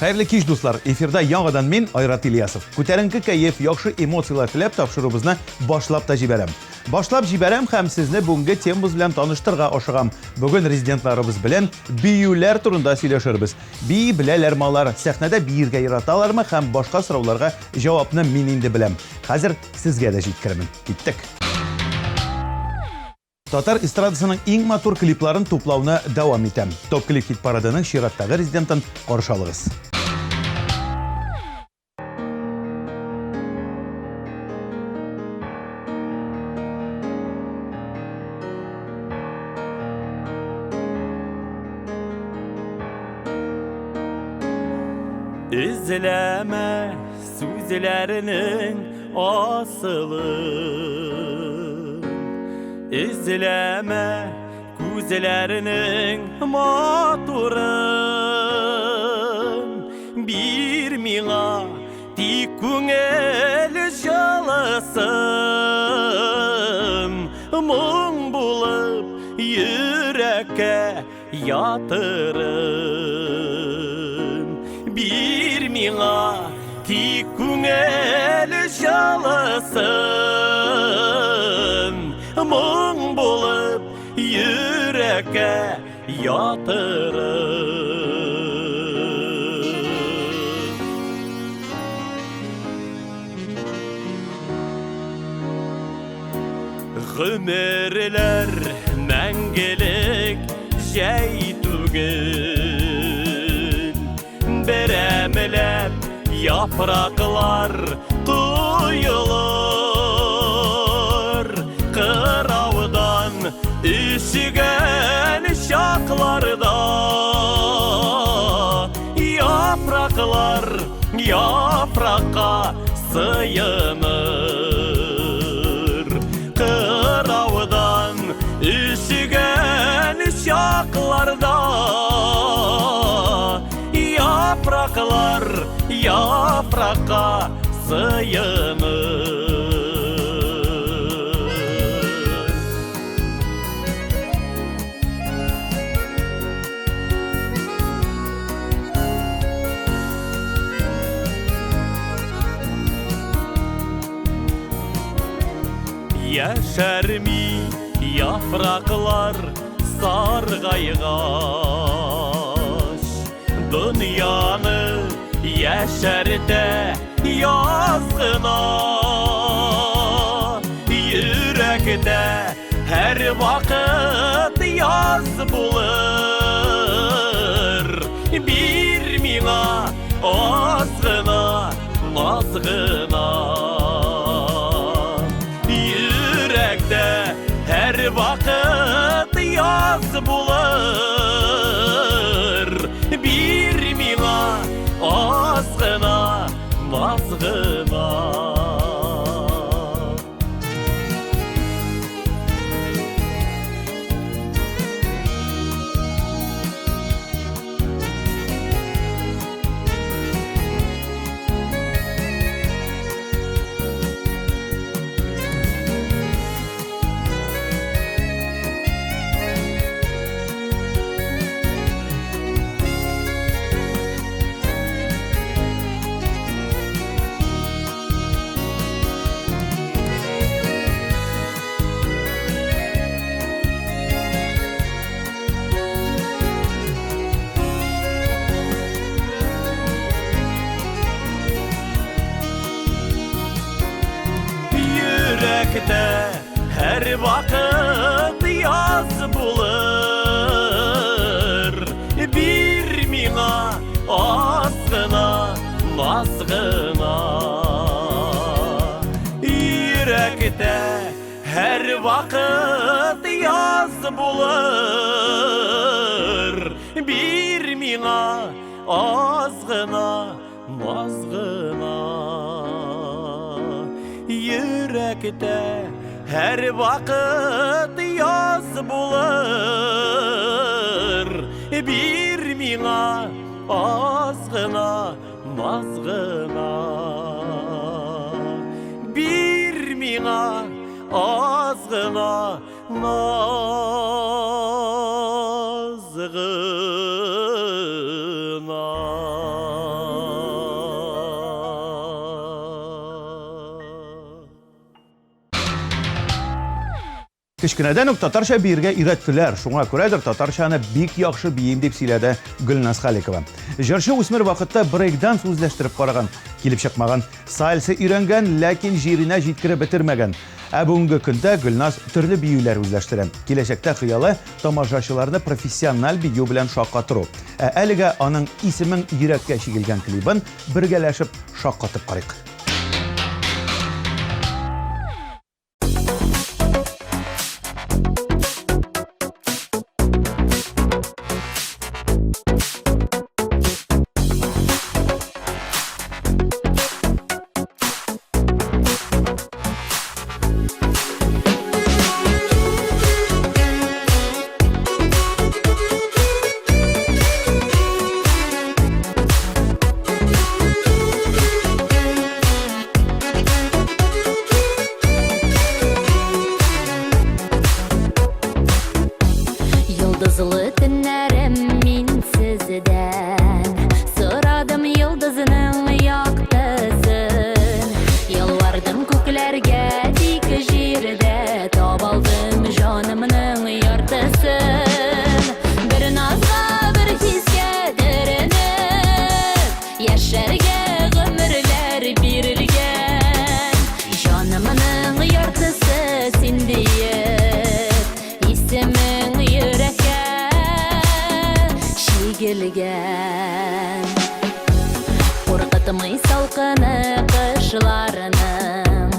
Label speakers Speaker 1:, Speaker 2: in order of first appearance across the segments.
Speaker 1: Xayrlı kech do'stlar, efirda yangidan men Ayrat Ilyasov. Ko'tarinki kayf, yaxshi emotsiyalar tilab topshiruvimizni boshlab jibaram. Boshlab jibaram ham sizni bunga temamiz bilan tanishtirga oshig'am. Bugun rezidentlarimiz bilan biyular turida сөйләшербез. Biy bilalarmalar sahnada biyirga yaratalarmı ham boshqa so'rovlarga javobni men endi bilam. Hozir sizga da yetkiraman. Ketdik. Tatar estradasının eng matur kliplarini to'plovni davom etam. Top klip hit paradining Shiratdagi rezidentin qarshi olamiz.
Speaker 2: İzleme sözlerinin asılı, İzleme gözlerinin maturun, bir mina dik көңіл жалысın, мұң болып yürekке yatırın. Bir mina dik көңіл жалысın, мұң болып yürekке yatırın. Ömürler мәңгілік жай түгіл, беремелеп япрақлар тұйылыр, қыраудан үшіген шақларда япрақлар япраққа сыйыныр. Kıravdan üşügen şaklarda yapraklar yapraka sıyınır. Yaşar mi yapraklar sargaygaş, dünyanı yaşarda yazgına, yürekte her vakit yaz bulur. Bir mina azgına nazgına, her vakit yaz bulur. Bir mina azgına nazgına. Yürekte her vakit yaz bulur. Bir mina azgına nazgına, yürekte her vakit yaz bulur. Bir mina azgına nazgına, yürekte her vakit yaz bulur. Bir mina azgına nazgına, bir mina azgına nazgına.
Speaker 1: Кичкенәдән үк татарча биергә өйрәттеләр. Шуңа күрәдер татарчаны бик яхшы бием дип сөйләде Гөлназ Халикова. Җырчы үсмер вакытта брейкданс үзләштереп караган, килеп чыкмаган, сальса өйрәнгән, ләкин җиренә җиткереп бетермәгән. Ә бүгенге көндә Гөлназ төрле биюләр үзләштерә. Киләчәктә хыялы тамашачыларны профессиональ бию белән шаккатыру. Ә әлегә аның исемен йөрәккә чигелгән клибын бергәләшеп шаккатып карыйк.
Speaker 3: Yıldızlı tünlerim min sizden Sıradım yıldızının yaktasın Yalvardım köklerge dik jirde Tabaldım canımın yartasın Bir nazga bir hiske direnip Yaşarga ömürler birilgen Canımın yartası sindiye İsmin yürekке şigilgen Korkutmay salkını kışlarının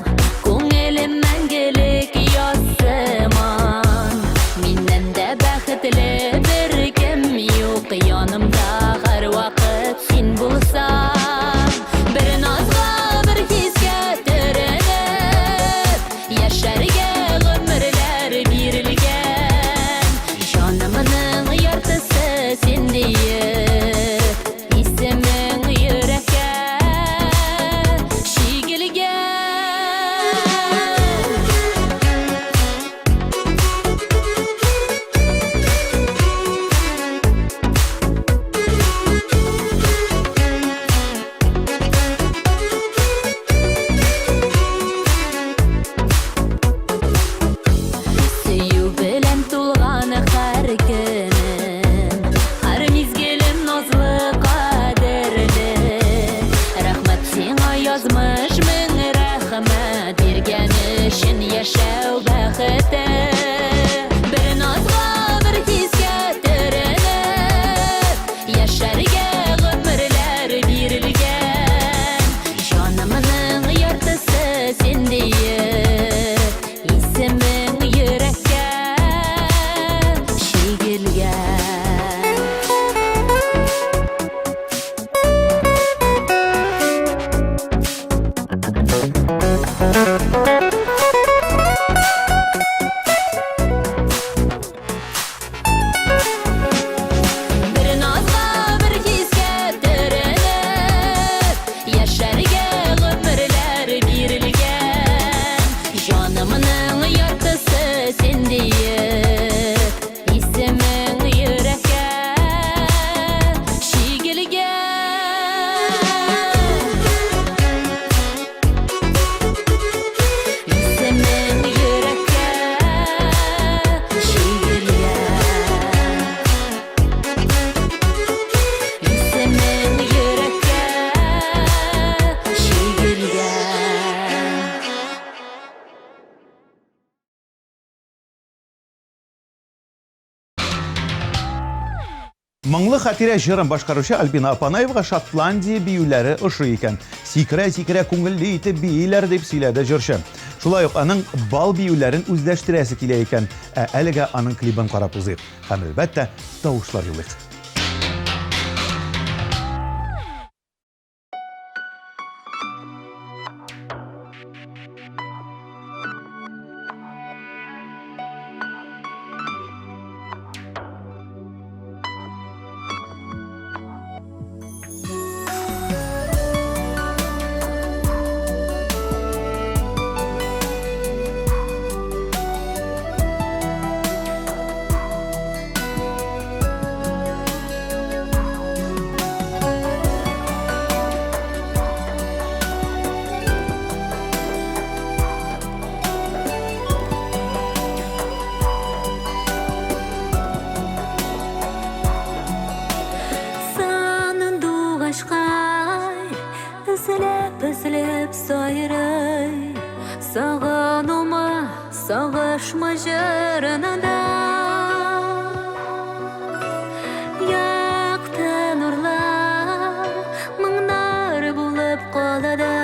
Speaker 3: Көңелім мәңгілік ясыман Миннен дә бәхетле бір кем юк Янымда һәр вакыт син булсаң Бір назга бір хискә төренеп Яшәргә гомерләр бирелгән Җанымның яртысы син диеп Исемең йөрәккә шигелгән Сөю белән тулган һәр көнем Һәр мизгелем назлы кадерле Рәхмәт сиңа язмыш мең рәхмәт Биргән өчен яшәү бәхете Бер назга бер хискә төренеп Яшәргә гомерләр бирелгән Җанымның яртысы син диеп Исемең йөрәккә шигелгән Bir nazga bir hiskә төренеп Яшәргә гомерләр бирелгән Җанымның яртысы син диеп Исемең йөрәккә шигелгән Исемең йөрәккә шигелгән Исемең йөрәккә шигелгән
Speaker 1: Моңлы хатирә җырын башкаручы Альбина Апанаевга Шотландия биюләре ошый икән. Сикерә-сикерә күңелле итеп бийләр дип сөйләде җырчы. Шулай ук аның бал биюләрен үзләштерәсе килә икән. Ә әлегә аның клибын карап узыйк. Һәм әлбәттә тавышлар юлыйк.
Speaker 3: Kavuşma jırınında Yaktı nurlar Mыңnar bulup qoladı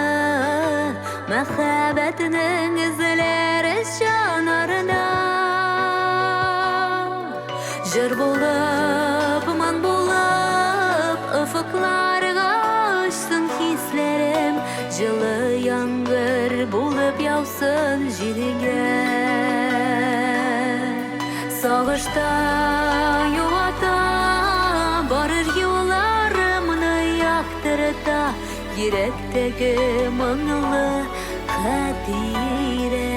Speaker 3: Мәхәббәтнең izleri жанарында Жыр булып, ман булып Ufuklarga uçsun hislerim Жылы яңгыр булып яусын җиргә Сагышта юата Барыр юлларымны яктырта Йөрәктәге моңлы хәтирә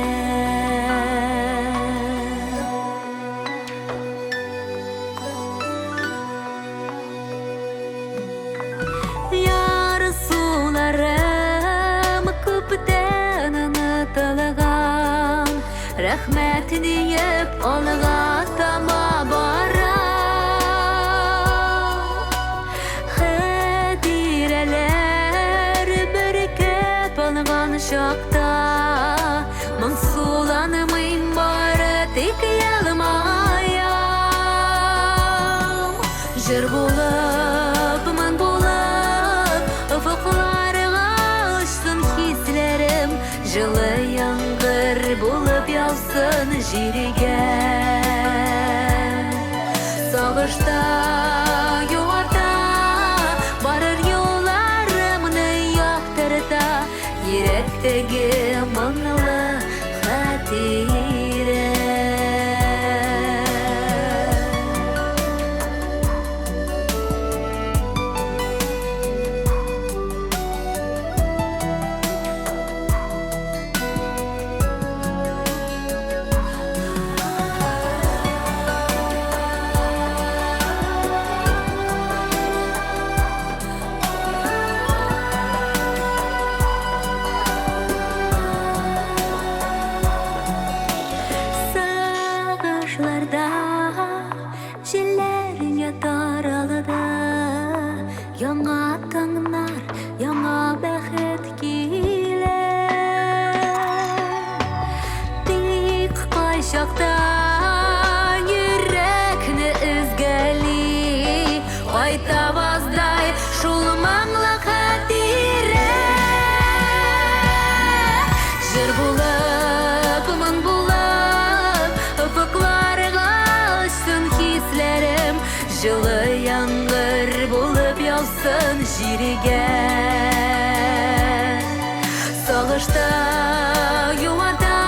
Speaker 3: Яр суларым күптән онытылган Рәхмәт диеп алга тама барам Хәтирәләр беркеп алган шакта Моң суланмыйм бары тик ялмаям Жыр булып, ман булып Уфукларга очсын хисләрем Жылы яңгыр булып яусын җиргә Сагышта юарта Барыр юлларымны яктырта Йөрәктәге моңлы хәтирә Сагышларда җилләрең таралды Яңа таңнар, яңа бәхет килә Тик кайчакта йөрәкне өзгәли Кайта баздай шул моңлы хәтирә Җыр булып, моң булып Уфукларга очсын хисләрем Жылы яңгыр булып яусын җиргә Сагышта юата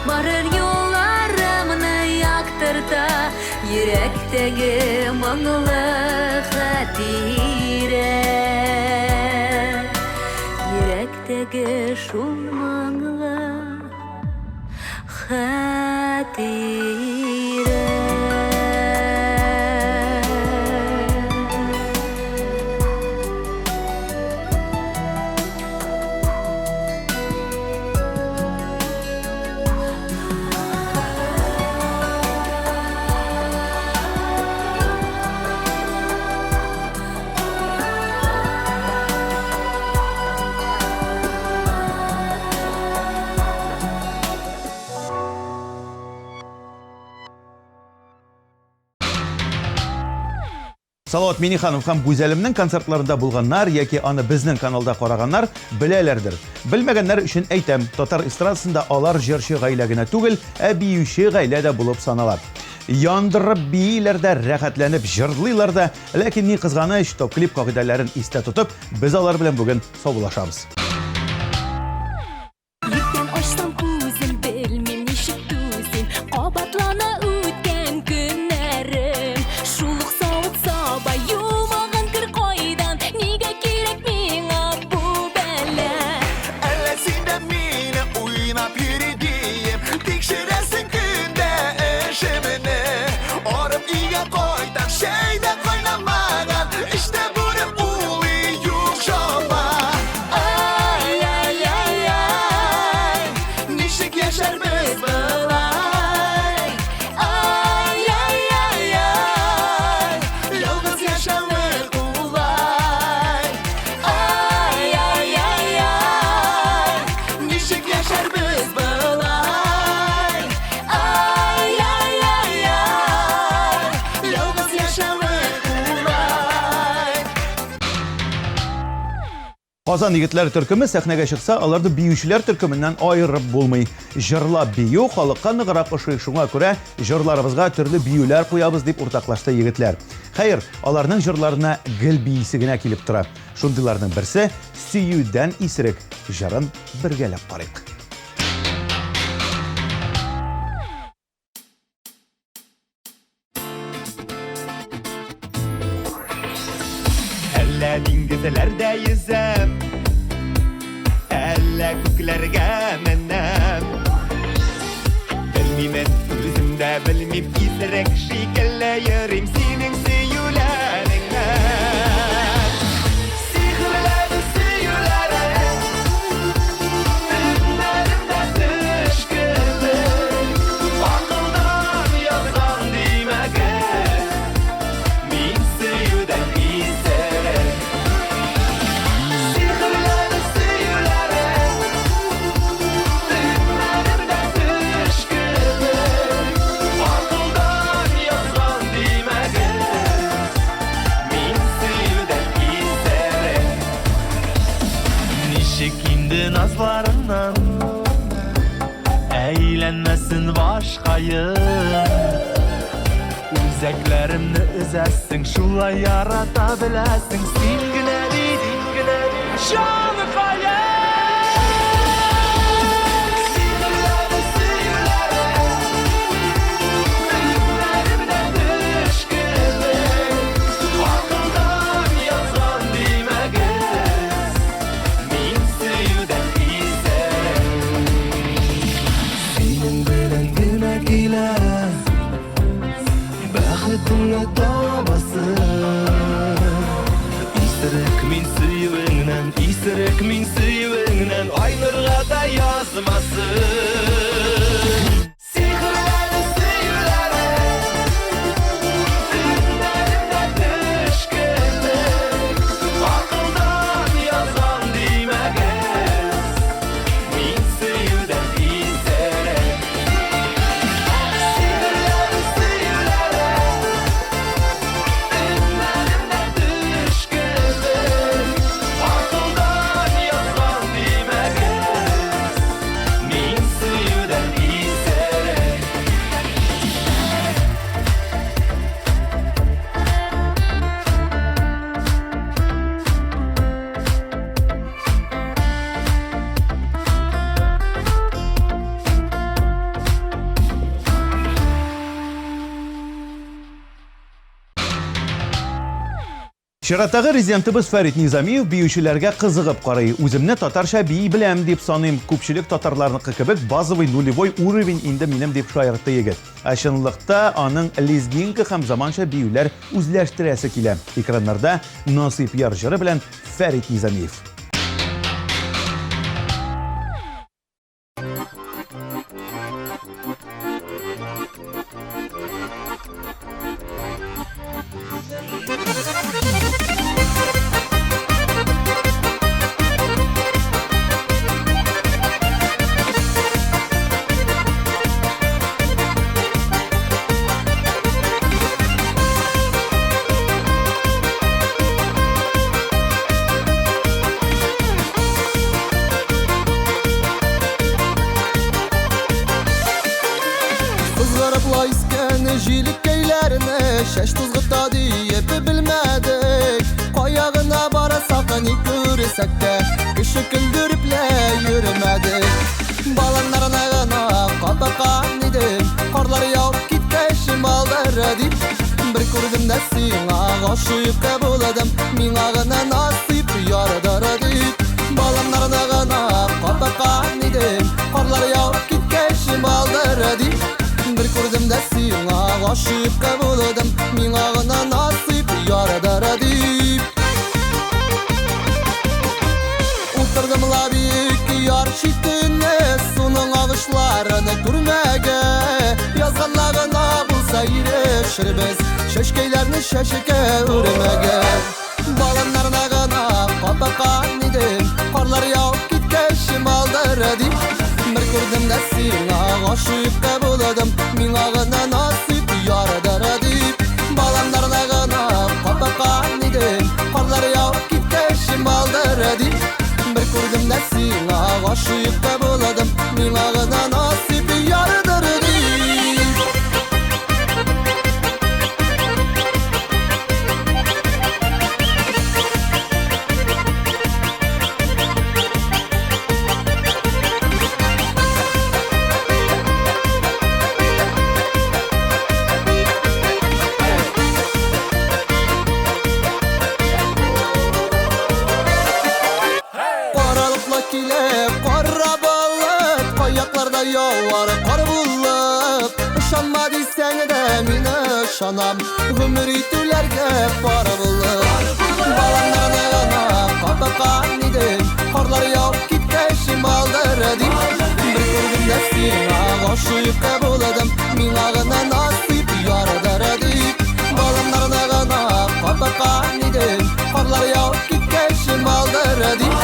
Speaker 3: Барыр юлларымны яктырта Йөрәктәге моңлы хәтирә Йөрәктәге шул моңлы хәтирә
Speaker 1: Салават Миниханов һәм Гүзәлемнең концертларында булганнар яки аны безнең каналда караганнар беләләрдер. Белмәгәннәр өчен әйтәм, татар эстрадасында алар җырчы гаилә генә түгел, ә биюче гаилә дә булып санала. Яндырып бииләр дә, рәхәтләнеп җырлыйлар да, ләкин ни кызганыч, топ-клип кагыйдәләрен истә тотып, без алар белән бүген саубуллашабыз.
Speaker 3: Йөктән ачсам күзем, белмим ничек түзем Кабатлана үткән көннәрем Шулык савыт саба юмаган кер кайдан Нигә кирәк миңа бу бәла
Speaker 2: Әллә син дә мине уйнап йөри дием Тикшерәсең көндә эшемне Арып өйгә кайтам, шәйдә кайнамаган Эштә бүрем улый юк шалма
Speaker 1: Казан егетләре төркеме сәхнәгә чыкса, аларды биючеләр төркеменнән аерып булмый. Җырлап бию халыкка ныграк ошый, шуңа күрә җырларыбызга төрле биюләр куябыз дип уртаклашты егетләр. Хәер, аларның җырларына гел биисе генә килеп тора. Шундыйларның берсе Сөюдән исерек җырын бергәләп карыйк.
Speaker 2: Әллә диңгезләрдә yüzәм, әллә күкләргә менәм. Белмим, үземдә белмим, исерек шикелле йөрим синең сөюләреңнән. Сихрләре сөюләрең, төннәремдә төш кебек, акылдан язган димәгән, мин сөюдән исерек. Сихрләре сөюләрең, төннәремдә төш кебек, акылдан язган димәгән, мин сөюдән исерек. Ничек инде назларыңнан әйләнмәсен башкайым, үзәкләремне өзәсең, шулай ярата беләсең, син генә бит, җаныкаем. Сихрләре сөюләрең, төннәремдә төш кебек, акылдан язган димәгез, мин сөюдән исерек. Синең белән генә килә бәхетеңне табасың. Исерек мин сөюеңнән, исерек мин сөюеңнән, айнырга да язмасын. Сихрләре сөюләрең, төннәремдә төш кебек, акылдан язган димәгез, мин сөюдән исерек. Сихрләре сөюләрең, төннәремдә төш кебек, акылдан язган димәгез, мин сөюдән исерек.
Speaker 1: Чираттагы резидентыбыз Фәрит Низамиев биючеләргә кызыгып карый. Үземне татарча бии беләм дип саныйм. Күпчелек татарларныкы кебек базовый нулевой уровень инде минем дип шаяртты егет. Ә чынлыкта аның лезгинка һәм заманча биюләр үзләштерәсе килә. Экраннарда Насыйп яр җыры белән Фәрит Низамиев.
Speaker 4: Җилкәйләрне шәш тузгыта диеп белмәдек. Каягына барасак ни күрсәк тә, кеше көлдереп йөрмәдек. Баланнарына гына капакан идем, карлар яуып киткәч малдары дип. Бер күрдем дә сиңа гашыйк булдым, миңа гына насыйп ярдары дип. Баланнарына гына капакан идем, карлар яуып киткәч малдары дип. Бер күрдем дә сиңа гашыйк булдым, миңа гына насыйп ярдары дип. Утырдым лабик яр читенә, суның агышларын күрмәгә. Язганлагына булса ирешербез, шәшкәйләрне шәшеккә үрмәгә. Баланнарына гына капакан идем, карлар яуып киткәч малдары дип. Бер күрдем дә сиңа гашыйк булдым, миңа гына насыйп ярдары дип. Баланнарына гына капакан идем, карлар яуып киткәч малдары дип. Aşıqqa boladım, mingə gına nasip yarıdır deyip. Qaralıqla kilep, qara balıp, ayaklarda yollar qar bulup. Işanma deysen de mine ışanam, ömür itülerge para bulup. Balanlarına qataqan idim, qarlar yav kitkeşim aldır deyip. Bir gördüm sina, aşıqqa boladım, mingə gına nasip yarıdır deyip. Balanlarına qataqan idim, qarlar yav kitkeşim aldır deyip.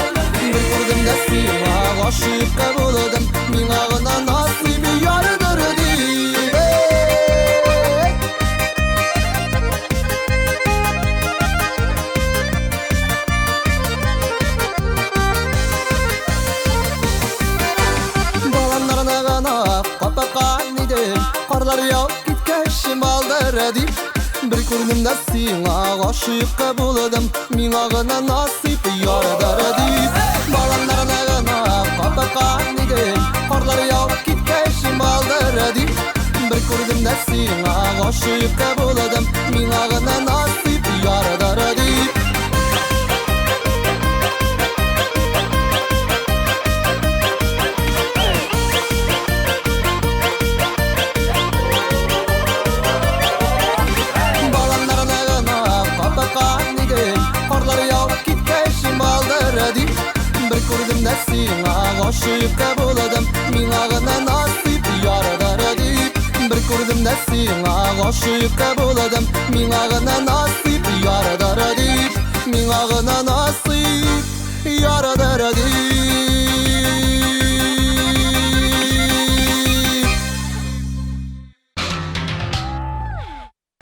Speaker 4: Bir gördüm sina, aşıqqa boladım, mingə gına nasip yarıdır deyip. Balanlarına gana qataqan idim, qarlar yav kitkeşim aldır deyip. Bir gördüm sina, aşıqqa boladım, mingə gına nasip yarıdır deyip. Balanlarına gana qataqan idim, qarlar yav kitkeşim aldır deyip. Bir gördüm sina, aşıqqa boladım, mingə gına nasip yarıdır deyip. Sina aşıqqa boladım, mingə gına nasip yarıdır deyip. Bir gördüm sina aşıqqa boladım, mingə gına nasip yarıdır deyip. Mingə gına nasip yarıdır deyip.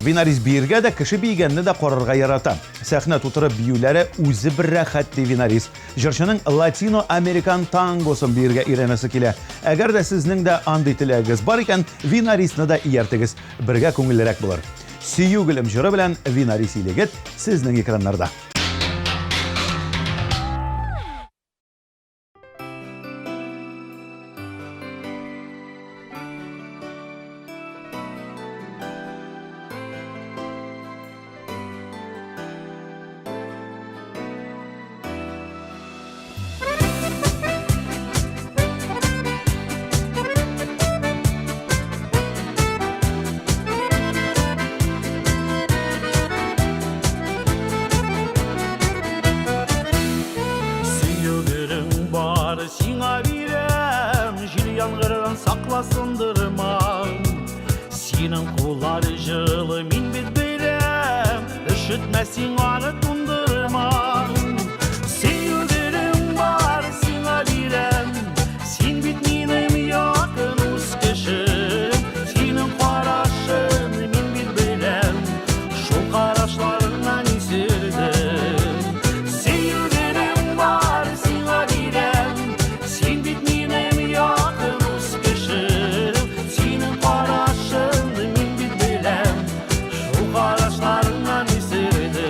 Speaker 1: Винарис бирге дә кеше бигәнне дә карарга ярата. Сәхнә тутырып биюләре үзе бер рәхәт ди Винарис. Җырчының латино-американ тангосын биргә өйрәнәсе килә. Әгәр дә сезнең дә андый теләгегез бар икән, Винарисны да ияртегез. Бергә күңеллерәк булыр. Сөю гөлем җыры белән Винарис илегет сезнең экраннарда.
Speaker 5: Senin kulları жылы, min bit bilem, üşütmesin anı tundırma. Sevgilim var, sana bilem, sen bit benim yakın uskışım. Senin karışın, min bit bilem, şu karışlarından isirdim. Sevgilim var, sana bilem, sen bit benim yakın uskışım. Senin karışın, min bit bilem, şu karışlarından isirdim.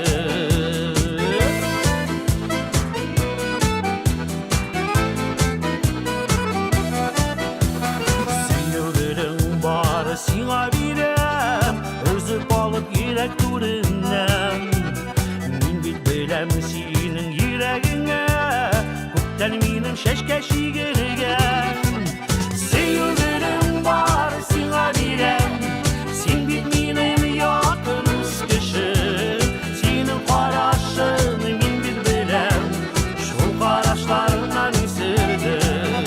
Speaker 5: Sevgilim var, sana bilem, özüp alıp yürek türünden. Min bit bilem senin yüreğine, kökten benim şeşkeşi gelgen. Sevgilim var, sana bilem, sen bit benim yakın uskışım. Senin karışın, min bit bilem, şu karışlarından isirdim.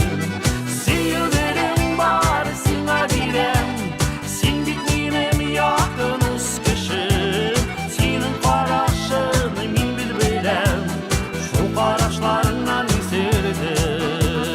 Speaker 5: Sevgilim var, sana bilem, sen bit benim yakın uskışım. Senin karışın, min bit bilem, şu karışlarından isirdim.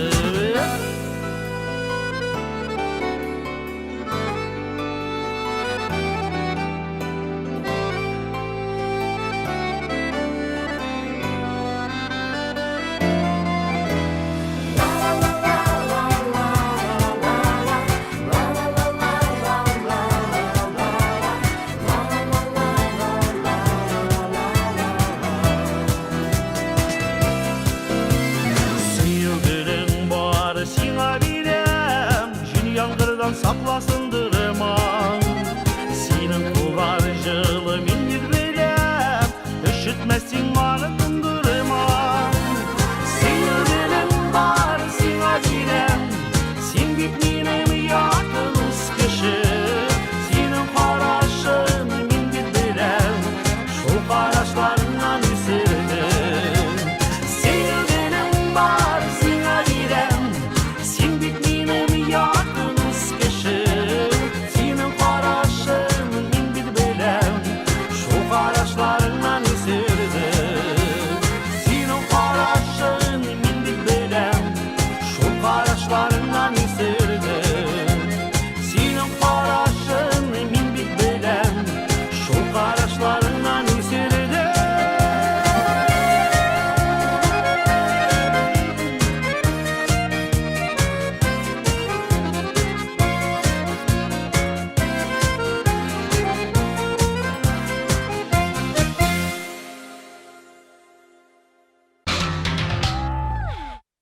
Speaker 5: tundırma. Senin kullar жылы min bilbilem, üşütmesin bana tundırma. Senin dilim var, sen acilem, sen bitmenim yakınız kişi. Senin kararışın min bilbilem, şu kararışlarından esirdim. Senin dilim var, sen acilem, sen bitmenim yakınız kişi. Senin kararışın min bilbilem, şu kararışlarından esirdim. Senin kararışın min bilbilem, şu kararışlarından esirdim. Senin kararışın min bilbilem, şu kararışlarından esirdim.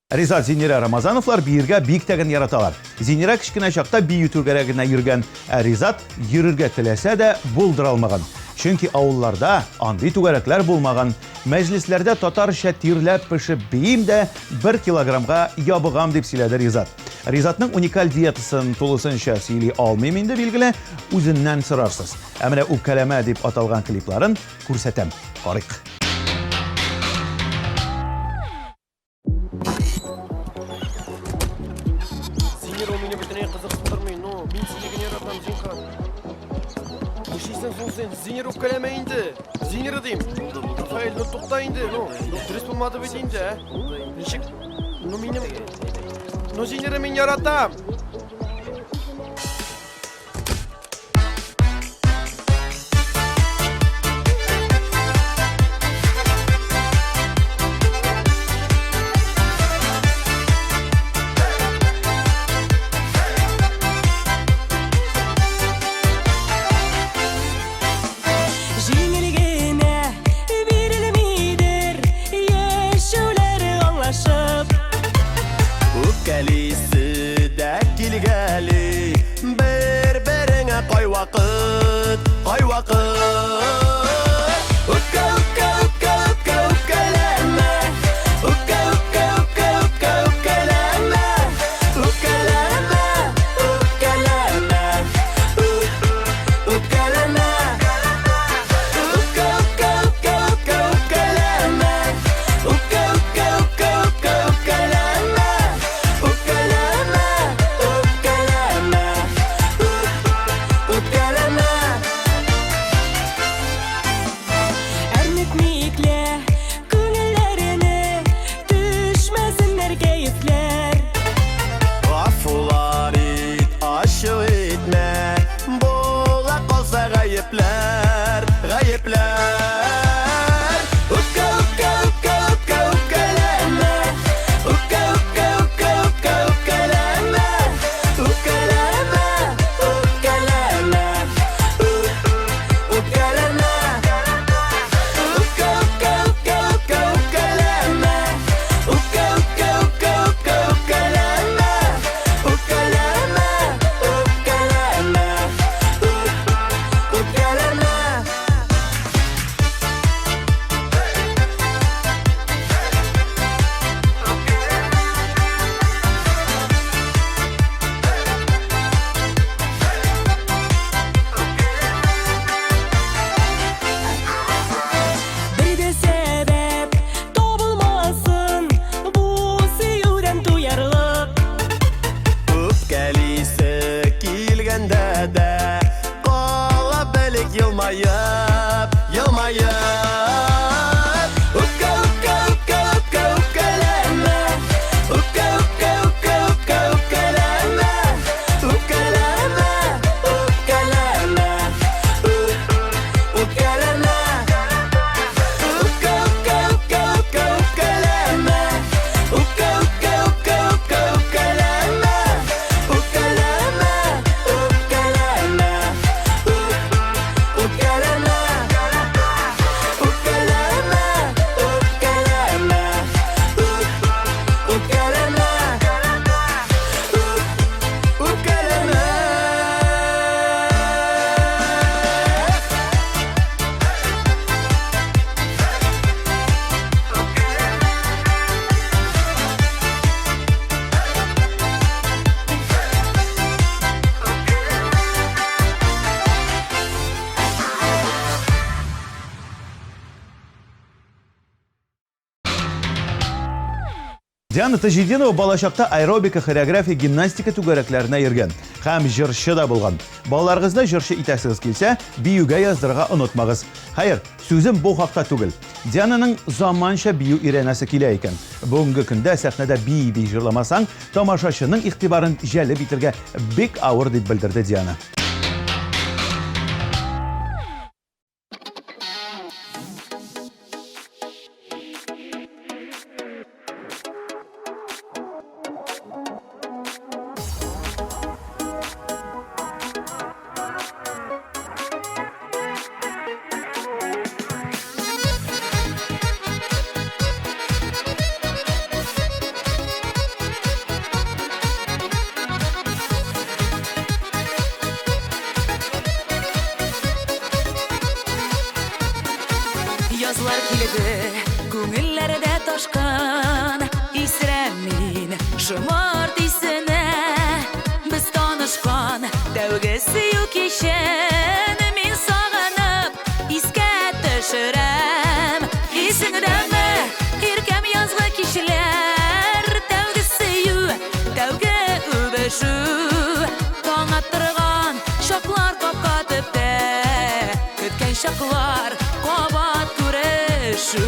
Speaker 1: Ризат Зинира Рамазановлар бирге бик тәген яраталар. Зинира кичкенә чакта бию түгәрәгенә йөргән, ә Ризат йөрергә теләсә дә булдыра алмаган. Чөнки авылларда андый түгәрәкләр булмаган. Мәҗлесләрдә татарча тирләп пешеп биим дә 1 килограммга ябыгам дип сөйләде Ризат. Ризатның уникаль диетасын тулысынча сөйли алмыйм инде билгеле, үзеннән сорарсыз. Ә менә үпкәләмә дип аталган клипларын күрсәтәм. Карыйк.
Speaker 6: Зинер, у меня бөтенләй кызыксындырмый, но мин сине генә яратам, Зинхан. Нишлисең соң сен? Зинер үпкәләмә инде. Зинер дим. Рафаэль, ну тукта инде, ну. Дөрес булмады бит инде, ә? Ничек? Ну минем... Ну Зинер, мин яратам.
Speaker 3: Җиңелгенә бирелмидер яшәүләр аңлашып.
Speaker 2: Үпкәлисе дә килгәли, бер-береңә кайвакыт. Үпкә, үпкә, үпкә, үпкә, үпкәләмә. Үпкә, үпкә, үпкә, үпкә, үпкәләмә. Үпкәләмә, үпкәләмә. Үпкәләмә. Үпкә, үпкә, үпкә, үпкә, үпкәләмә. Үпкә, үпкә, үпкә, үпкә, үпкәләмә. Үпкәләмә, үпкәләмә. Үпкәләмә.
Speaker 3: Әрнетмикле күңелләренә төшмәсеннәр кәефләр.
Speaker 2: Гафулар ит, ачу итмә, була калса гаепләр. Үпкә, үпкә, үпкә, үпкә, үпкәләмә. Үпкә, үпкә, үпкә, үпкә, үпкәләмә. Үпкәләмә, үпкәләмә. Үпкәләмә. Үпкә, үпкә, үпкә, үпкә, үпкәләмә. Үпкә, үпкә, үпкә, үпкә, үпкәләмә. Үпкәләмә, үпкәләмә. Үпкәләмә.
Speaker 3: Bir de sebep табылмасын бу сөюдән туярлык.
Speaker 2: Үпкәлисе килгәндә дә кала белек елмаеп. Үпкә, үпкә, үпкә, үпкә, үпкәләмә. Үпкә, үпкә, үпкә, үпкә, үпкәләмә. Үпкәләмә, үпкәләмә. Үпкәләмә. Үпкә, үпкә, үпкә, үпкә, үпкәләмә. Үпкә, үпкә, үпкә, үпкә, үпкәләмә. Үпкәләмә, үпкәләмә. Үпкәләмә.
Speaker 1: Диана Тажидинова балачакта аэробика, хореография, гимнастика түгәрәкләренә йөргән һәм җырчы да булган. Балаларыгызны җырчы итәсегез килсә, биюгә яздырырга онытмагыз. Хәер, сүзем бу хакта түгел. Диананың заманча бию өйрәнәсе килә икән. Бүгенге көндә сәхнәдә бии җырламасаң, тамашачының игътибарын җәлеп итәргә бик авыр дип белдерде Диана.
Speaker 3: Yazlar kilidi, күңелләрдә ташкан, исерәм мин, шомарт исенә. Без танышкан, тәүге сөю кичен, мин сагынып, искә төшерәм. Исеңдәме, иркәм язгы кичләр, тәүге сөю, тәүге үбешү. Таң аттырган шаклар капка төптә, көткән шаклар кабат күрешү.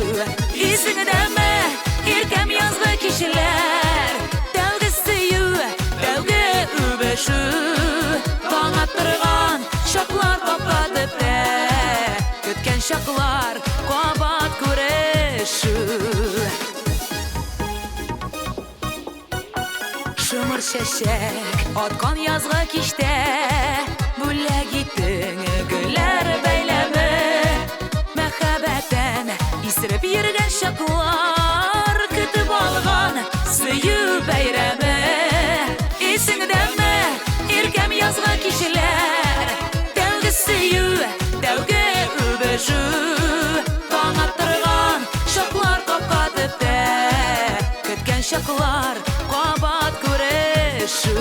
Speaker 3: Исеңдәме, иркәм язгы кичләр, тәүге сөю, тәүге үбешү. Таң аттырган шаклар капка төптә, көткән шаклар кабат күрешү. Шымыр чәчәк аткан язгы кичтә, бүләк иттең гөлләр бәйләме. Мәхәббәтән исереп йөргән шаклар, көтеп алган сөю бәйрәме. Исеңдәме, иркәм язгы кичләр, тәүге сөю, тәүге үбешү. Таң аттырган шаклар капка төптә, көткән шаклар кабат күрешү.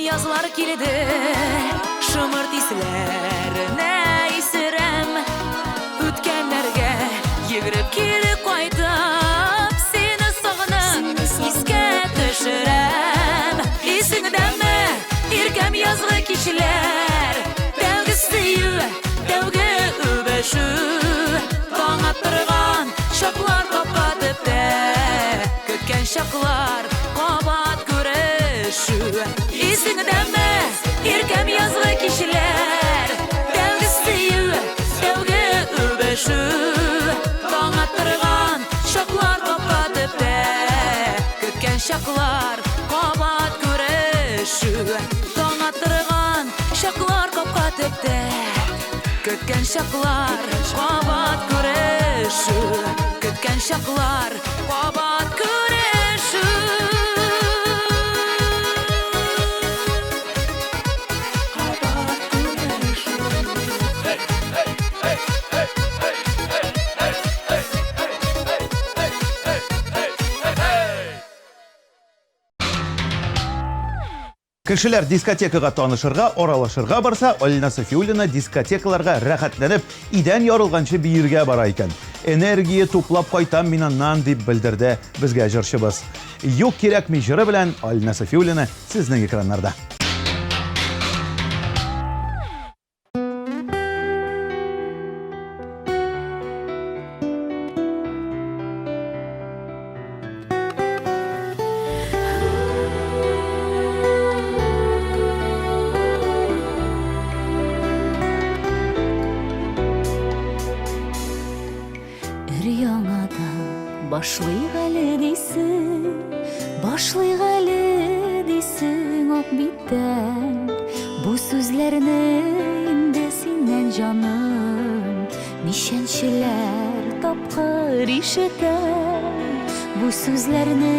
Speaker 3: Yazlar kilidi, шымырт исләренә исерәм. Үткәннәргә йөгереп кире кайтып, сине сагынып, искә төшерәм. Исеңдәме, иркәм язгы кичләр, тәүге сөю, тәүге үбешү. Таң аттырган шаклар капка төптә, көткән шаклар кабат күрешү. Исеңдәме, иркәм язгы кичләр, тәүге сөю, тәүге үбешү. Таң аттырган шаклар капка төптә, көткән шаклар кабат күрешү. Таң аттырган шаклар капка төптә, көткән шаклар кабат күрешү. Көткән шаклар кабат күрешү.
Speaker 1: Кешеләр дискотекага танышырга, аралашырга барса, Алина Сафиуллина дискотекаларга рәхәтләнеп, идән ярылганчы биергә бара икән. Энергия туплап кайтам мин аннан дип белдерде безгә җырчыбыз. Юк кирәкми җыры белән Алина Сафиуллина сезнең экраннарда.
Speaker 3: Башлыйк әле дисең ак биттән, бу сүзләрне инде синнән җаным, ничәнчеләр тапкыр ишетәм. Бу сүзләрне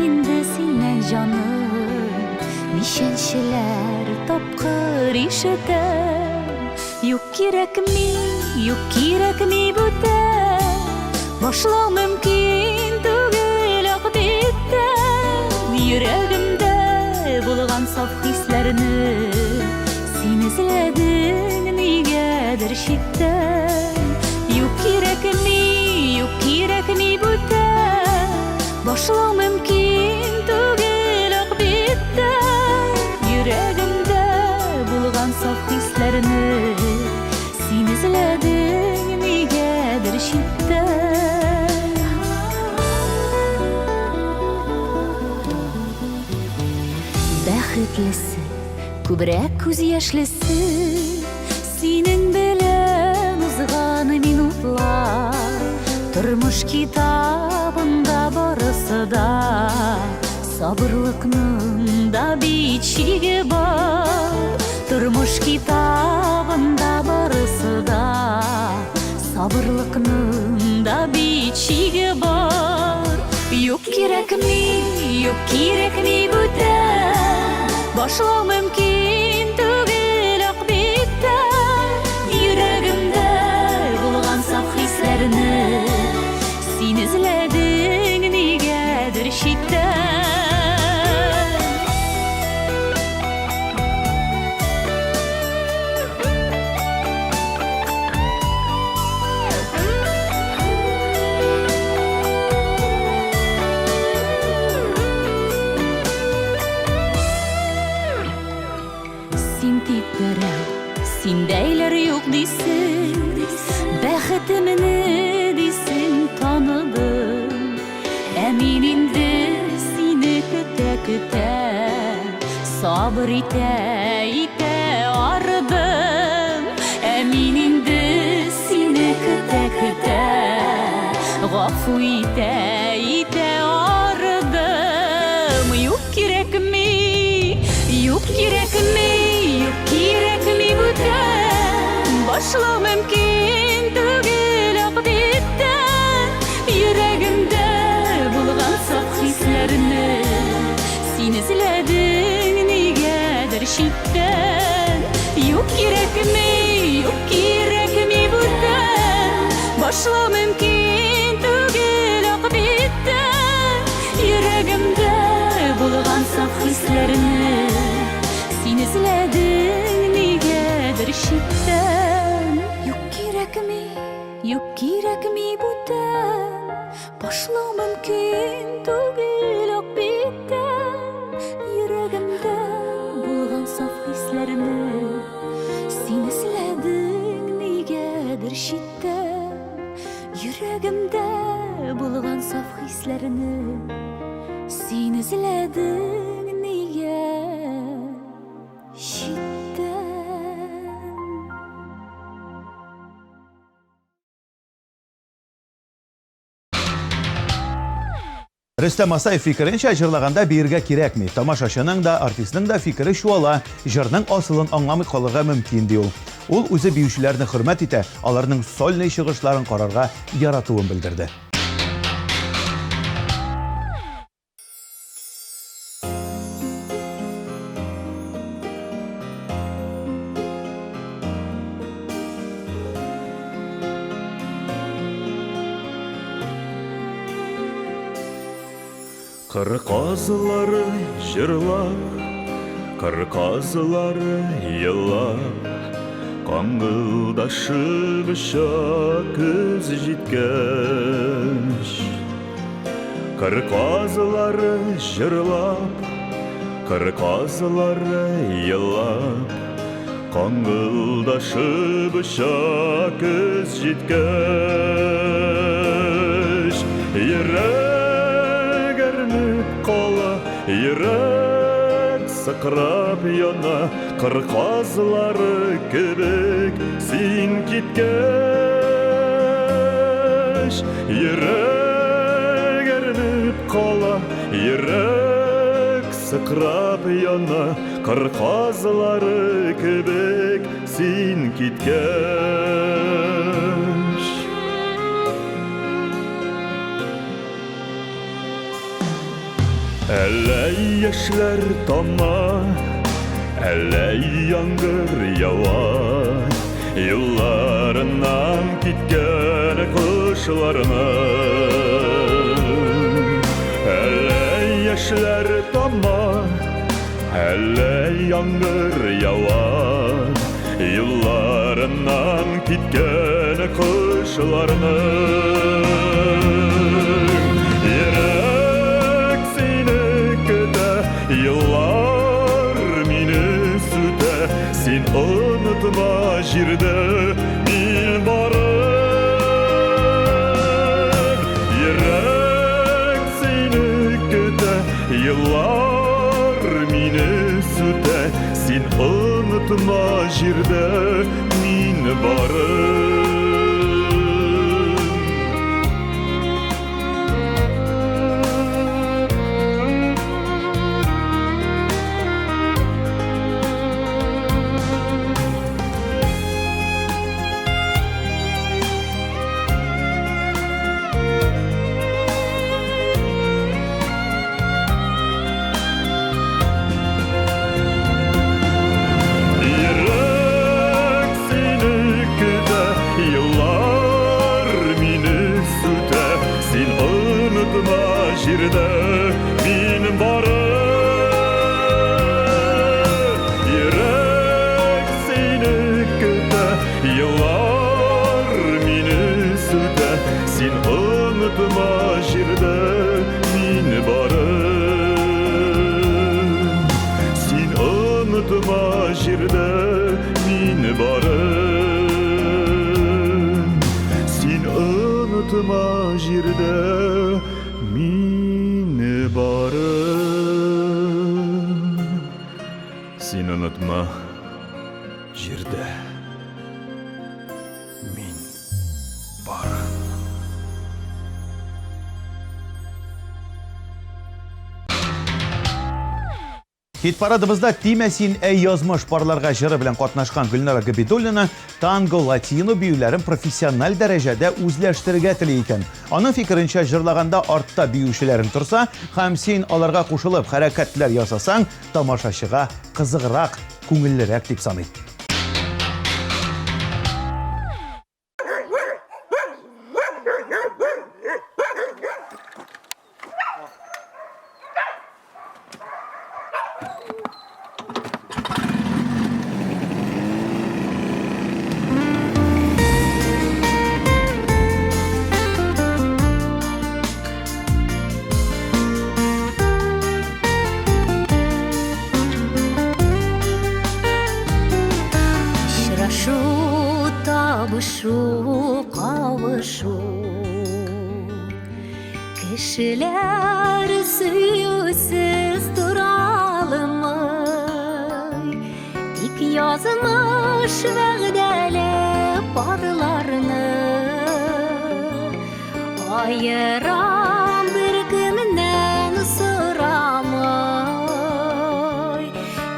Speaker 3: инде синнән җаным, ничәнчеләр тапкыр ишетәм. Юк кирәкми бүтән, Башлау мөмкин түгел ак биттен, йөрәгемдә булган саф хисләрне син эзләдең нигәдер читтән. Юк кирәкми бүтән, башлау мөмкин түгел ак биттен, йөрәгемдә булган саф хисләрне син эзләдең нигәдер читтән. Бәхетлесе, күбрәк күз яшьлесе, синең белән узган минутлар, тормыш китабында барысы да, сабырлыкның да бичиге бар. Тормыш китабында барысы да, сабырлыкның да бичиге бар. Юк кирәкми бүтән, башлау мөмкин түгел ак биттән, йөрәгемдә булган саф хисләрне син эзләдең нигәдер читтән. Синдәйләр юк дисең, бәхетемне дисең таныдым. Ә мин инде сине көтә, сабыр итә арыдым. Ә мин инде сине көтә, гафу итә арыдым. Юк кирәкми бүтән, башлау мөмкин түгел ак биттән, йөрәгемдә булган саф хисләрне син эзләдең нигәдер читтән. Юк кирәкми бүтән, башлау мөмкин түгел ак биттән, йөрәгемдә булган саф хисләрне син эзләдең нигәдер читтән. Юк кирәкми бүтән, башлау мөмкин түгел ак биттән, йөрәгемдә булган саф хисләрне син эзләдең нигәдер читтән. Йөрәгемдә булган саф хисләрне син эзләдең нигәдер читтән.
Speaker 1: Рөстәм Асаев фикеренчә, җырлаганда биергә кирәкми. Тамашачының да, артистның да фикере шуала, җырның асылын аңламый калырга мөмкин ди ул. Ул үзе биючеләрне хөрмәт итә, аларның сольный чыгышларын карарга яратуын белдерде.
Speaker 2: Кыр казылары жырлап, кыр казылары еллап, каңгылдашып ұшақ көз жеткәч. Кыр казылары жырлап, кыр казылары еллап, каңгылдашып ұшақ көз жеткәч. Йөрәк сыкрап яна, кыр казылары кебек син киткәч. Йөрәк әрнеп кала, йөрәк сыкрап яна, кыр казылары кебек син киткәч. Әллә яшьләр тама, әллә яңгыр ява, юлларыннан киткән кош
Speaker 7: kuşlarının Әлі яшьләр тама, әлі яңгыр ява Юлларынан киткән кышларның Йөрәк сине көтә, еллар мине сүтә Син онытма җирдә мин барым Йөрәк сине көтә, еллар мине сүтә Син онытма җирдә мин барым Җирдә мин барым Йөрәк сине көтә, еллар мине сүтә Син онытма җирдә мин барым Син онытма җирдә мин барым Син онытма җирдә Мине барым Син онытма җирдә мин барым
Speaker 1: Хит парадыбызда тимәсин әй язмыш парларга җыры белән катнашкан Гөлнара Габидуллина танго латино биюләрен профессиональ дәрәҗәдә үзләштерергә тели икән. Аның фикеренчә җырлаганда артта биючеләрен торса, һәм син аларга кушылып хәрәкәтләр ясасаң, тамашачыга кызыграк, күңеллерәк дип саный.
Speaker 3: Кавышу кешеләр сөюсез торалымы Тик язмыш вәгъдәле парларны Аерам бер кемнән сорамый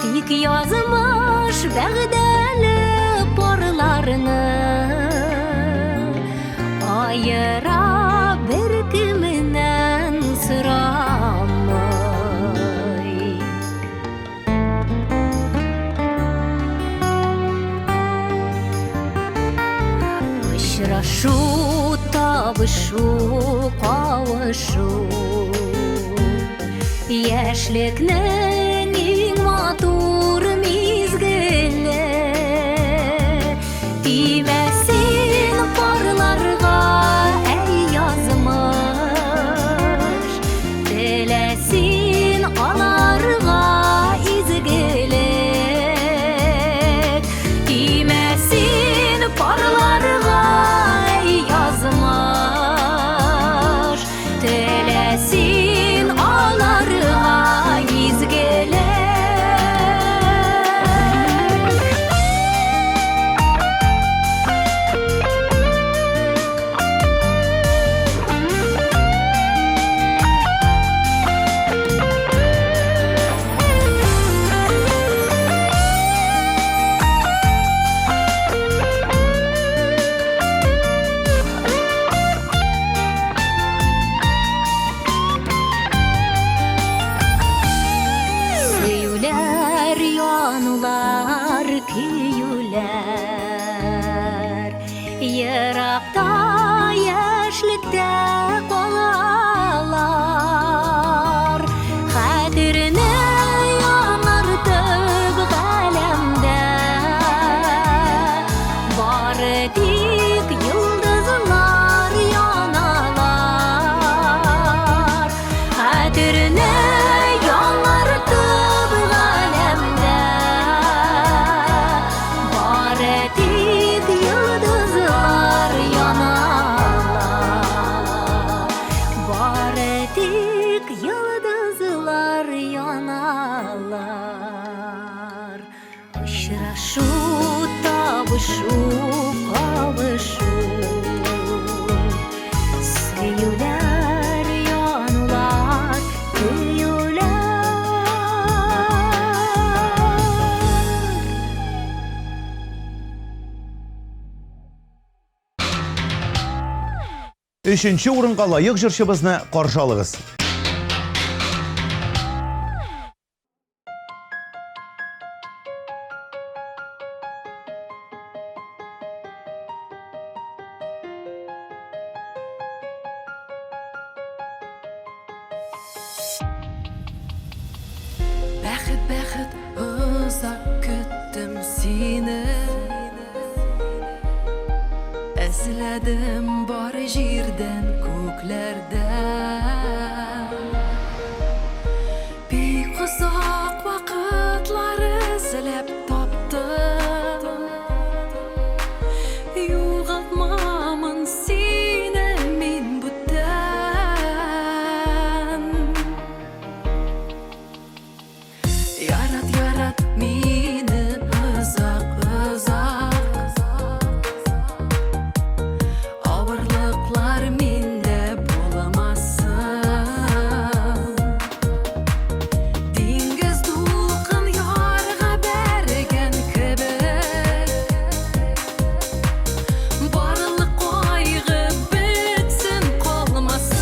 Speaker 3: Тик язмыш вәгъдәле парларны Айыра бер кемнән сорамый Очрашу, табышу, кавышу Яшьлекнең иң матур мизгеле Тимәсин парларга әй язмыш Теләсин аларга изгелек Тимәсин парларга әй язмыш Теләсин аларга изгелек Очрашу, табышу, кавышу. Сөюләр, янулар, көюләр.
Speaker 1: 3-нче урынга лайык җырчыбызны каршы алыгыз.
Speaker 3: Бәхет, бәхет, узак көттім сені. Әзіләдім бар жерден, көклерден. Бик ұзақ вақытлар ізлеп таптым. Юғалтмамын сені мен бүттен. Ярат, ярат мені ұзақ, ұзақ. Ауырлықлар менде болмасын. Деңгіз дулқын ярға бәрген кібір. Барлық қайғы бітсін қалмасын.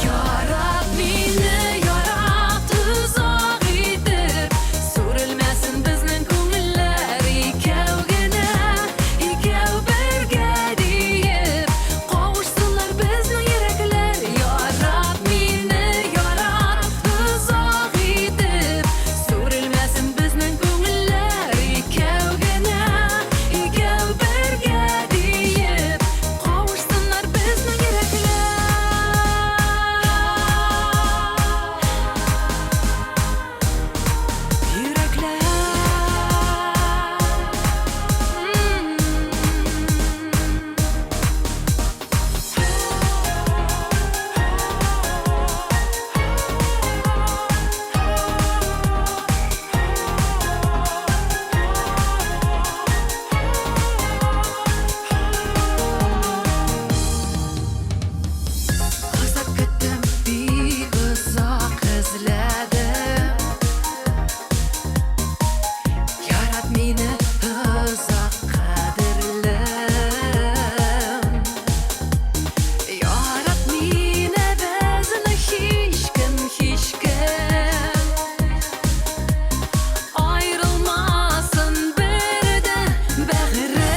Speaker 3: Ярат мені, ярат ұзақ етіп. Сүрілмәсін біздің көңіллер екеу гіне, екеу бірге дейіп. Қауышсынлар біздің ерекілер. Ярат мені, ярат ұзақ етіп. Сүрілмәсін біздің көңіллер екеу гіне, екеу бірге дейіп. Қауышсынлар біздің ерекілер. Ұзақ күттім, бик ұзақ ізледім. Ярат мені ұзақ қадірлім. Ярат мені бізіні ешкім, ешкім. Айрылмасын бірді бәғірім.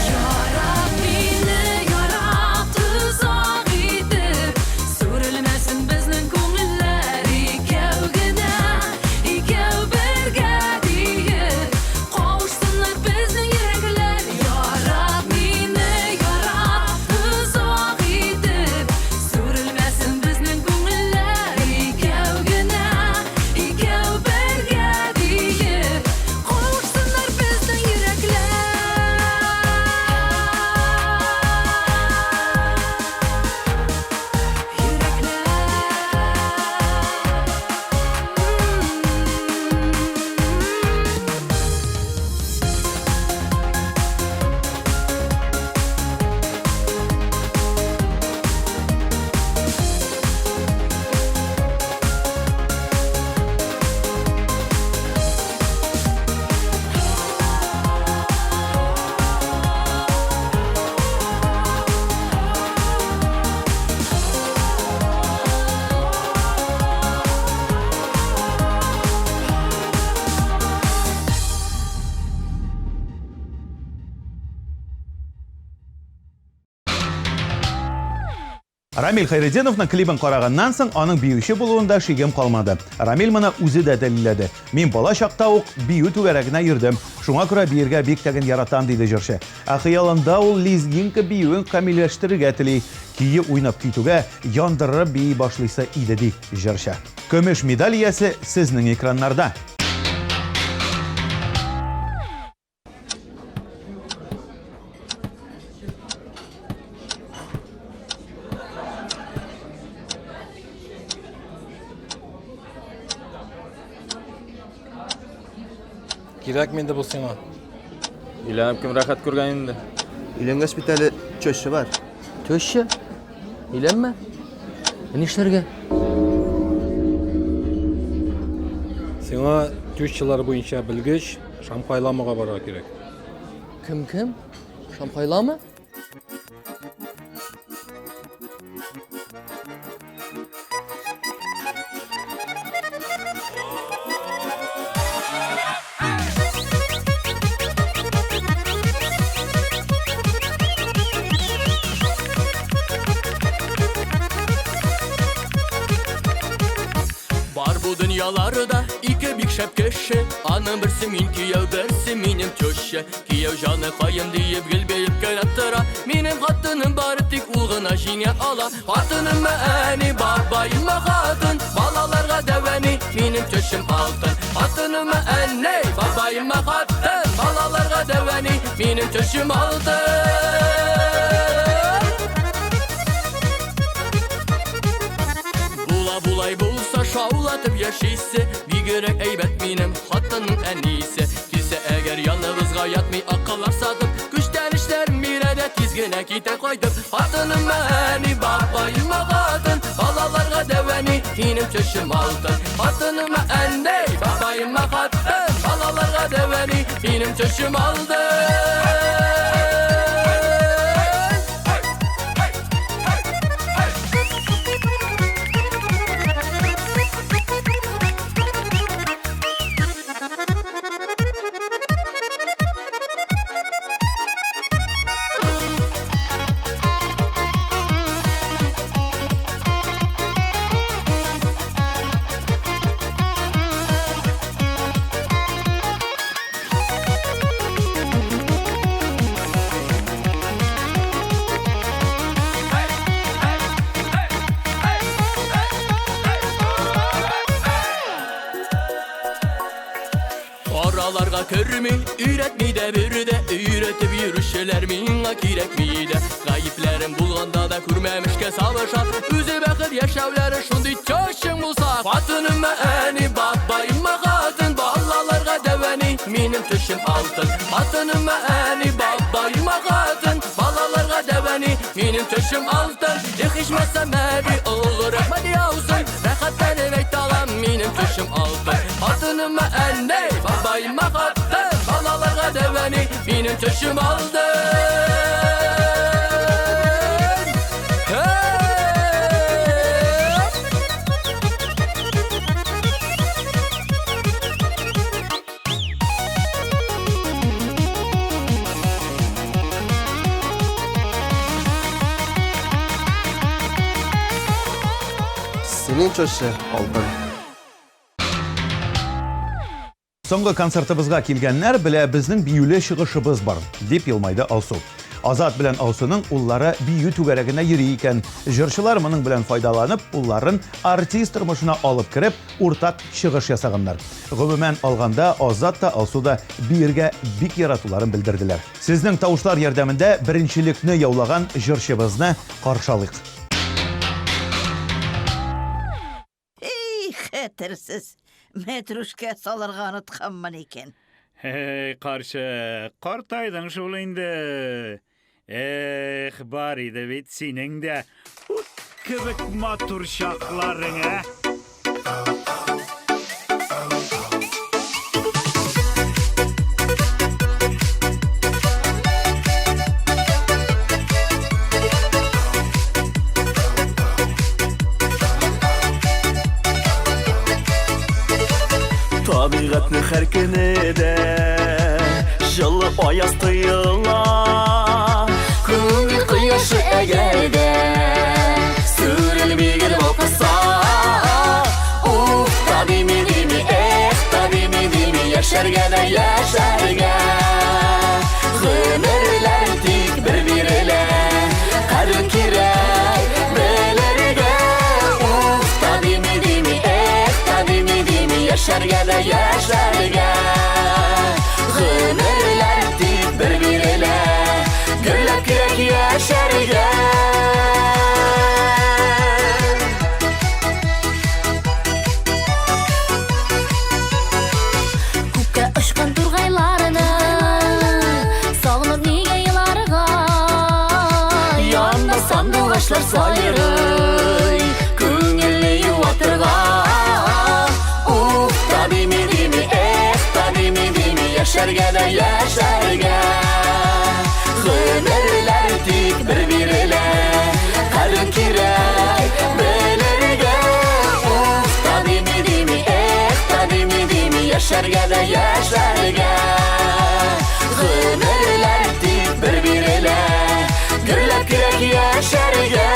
Speaker 3: Ярат мені, ярат ұзақ етіп. Сүрілмәсін біздің көңіллер екеу гіне, екеу бірге дейіп. Қауышсынлар біздің ерекілер. Ярат мені, ярат ұзақ етіп. Сүрілмәсін біздің көңіллер екеу гіне, екеу бірге дейіп. Қауышсынлар біздің ерекілер.
Speaker 1: Рамил Хайретдиновның клибін қарағаннан соң аның биючі болуында шегем қалмады. Рамил мұны үзі дә дәлелләде. Мин бала чакта ук бию түгәрәгенә йөрдем. Шуңа күрә биергә бик тәген яратам диде җырчы. Ә хыялында ул лезгинка биюен камилләштерергә тели. Кие уйнап китүгә яндырып бии башлыйсы иде ди җырчы. Көмеш медаль иясе сезнең экраннарда.
Speaker 6: Кирәк менде бу сиңа.
Speaker 8: Үйленіп кім рахат көрген енді?
Speaker 4: Үйленгәч бит әле чөші бар.
Speaker 6: Төші? Үйленме? Нишләргә? Сиңа төшчеләр буенча белгеч Шамхайламага бара кирәк. Кем? Шамхайламы?
Speaker 2: Бар bu dünyalarda iki bik şep keşe Anın birsi min kiyev birsi minim töşe Kiyev canı kayın deyip gülbeyip gönattıra Minim hattının bari tik ulğına jine ala Hattının meğeni babayın hatın Balalarga deveni minim töşüm altın Hattının meğeni babayın hatın Balalarga deveni minim töşüm altın Bulay bulsa şavlatıp yaşaysa Bir görek eybet minim hattının en iyisi Kilse eğer yalnızga yatmay akıllar satıp Güçten işlerim bir adet tizgine kite koydum Hattının meni babayım hatın Balalarga deveni minim çöşüm altın Hattının meni babayım hatın Balalarga deveni minim çöşüm altın Oralarga körmü, üretmi de bir de Üretip yürüşeler minga kirek mi de Gayiplerin bulganda da kurmemişke savaşa Üzü bakıp yaşavları şundi çoşun bulsa Fatının meğeni babayım hatın Ballalarga deveni minim tüşüm altın Fatının meğeni babayım hatın Ballalarga deveni minim tüşüm altın Yıkışmazsa meri olur rahmet yavsun Rehattan evet alan minim tüşüm altın Fatının meğeni babayım hatın Balalarga deveni minim tüşüm altın
Speaker 4: Senin çöşü aldın.
Speaker 1: Соңғы концертыбызға келгәннәр белә безнең биюле чыгышыбыз бар, дип елмайды Алсу. Азат белән Алсуның уллары бию түгәрәгенә йөри икән. Җырчылар моның белән файдаланып, улларын артист тормышына алып кереп, уртак чыгыш ясаганнар. Гомумән алганда Азат та Алсу да биергә бик яратуларын белдерделәр. Сезнең тавышлар ярдәмендә беренчелекне яулаган җырчыбызны каршылыйк.
Speaker 9: Ey, xətirsiz. Metruşka salırga unutqanman eken.
Speaker 7: Hey karşı, qartaydın şul indi. Var idi bit senin de ut kıbık matur şaklarına.
Speaker 2: Tabiatni her günüde Жылы аяз тыйыла Күңіл құяшы әгерде Сүрілмеген оқыса Та деми, та деми Яшәргә дә яшәргә Гөмерләр тик бір бирелә Қадір кирәк белергә Та деми, яшәргә дә яшәргә Гөмерләр тик бір бирелә Гөрләп кирәк яшәргә
Speaker 3: Күккә очкан тургай
Speaker 2: Сыр сайрый Күңелне юатырган Уф, та дими, эх, та дими Яшәргә дә яшәргә Гомерләр тик бер бирелә Кадер кирәк белергә Уф, та дими, эх, та дими Яшәргә дә яшәргә Гомерләр тик бер бирелә Гөрләп кирәк яшәргә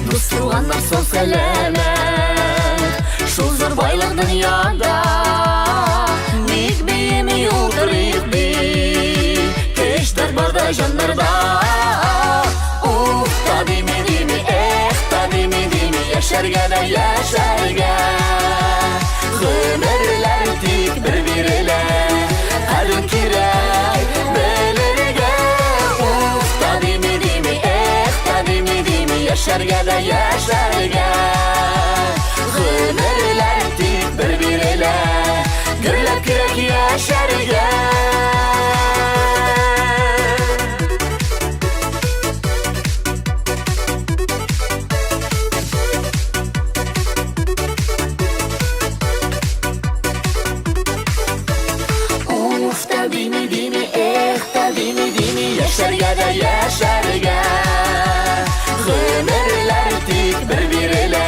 Speaker 2: Дус туганнар сон сәләмәт Шул зур байлык дөньяда Ник биеме юлдырыйк бит Кештер барда җаннарда Уф, та дими, эх, та дими Яшәргә дә яшәргә Гомерләр тик бер бирелә Кадер кирәк белергә Уф, та дими, эх, та дими Яшәргә дә яшәргә Гомерләр тик бер бирелә Гөрләп кирәк яшәргә Уф, та дими, эх, та дими Яшәргә дә яшәргә Гомерләр тик бер бирелә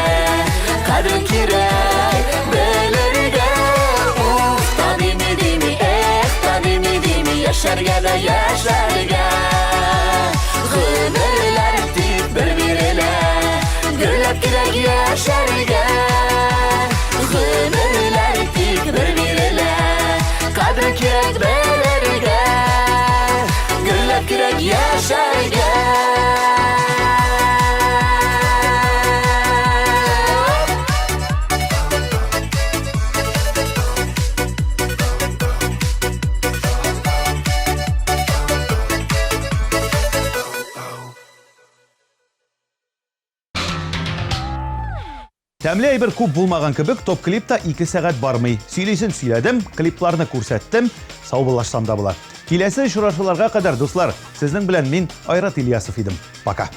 Speaker 2: Кадер кирәк белергә Уф, та дими, эх, та дими Яшәргә дә яшәргә Гомерләр тик бер бирелә Гөрләп кирәк яшәргә Гомерләр тик бер бирелә Кадер кирәк белергә Гөрләп кирәк яшәргә
Speaker 1: Тәмле әйбер күп булмаган кебек, топ клипта 2 сәгать бармый. Сөйлесен сөйләдем, клипларны күрсәттем, саубуллашсам да була. Киләсе очрашуларга кадәр, дуслар, сезнең белән мин Айрат Ильясов идем. Пока.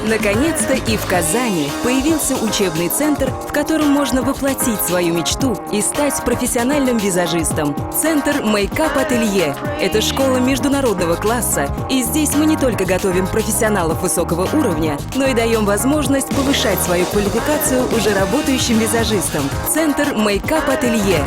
Speaker 10: Наконец-то и в Казани появился учебный центр, в котором можно воплотить свою мечту и стать профессиональным визажистом. Центр Мейкап Ателье – это школа международного класса, и здесь мы не только готовим профессионалов высокого уровня, но и даем возможность повышать свою квалификацию уже работающим визажистам. Центр Мейкап Ателье.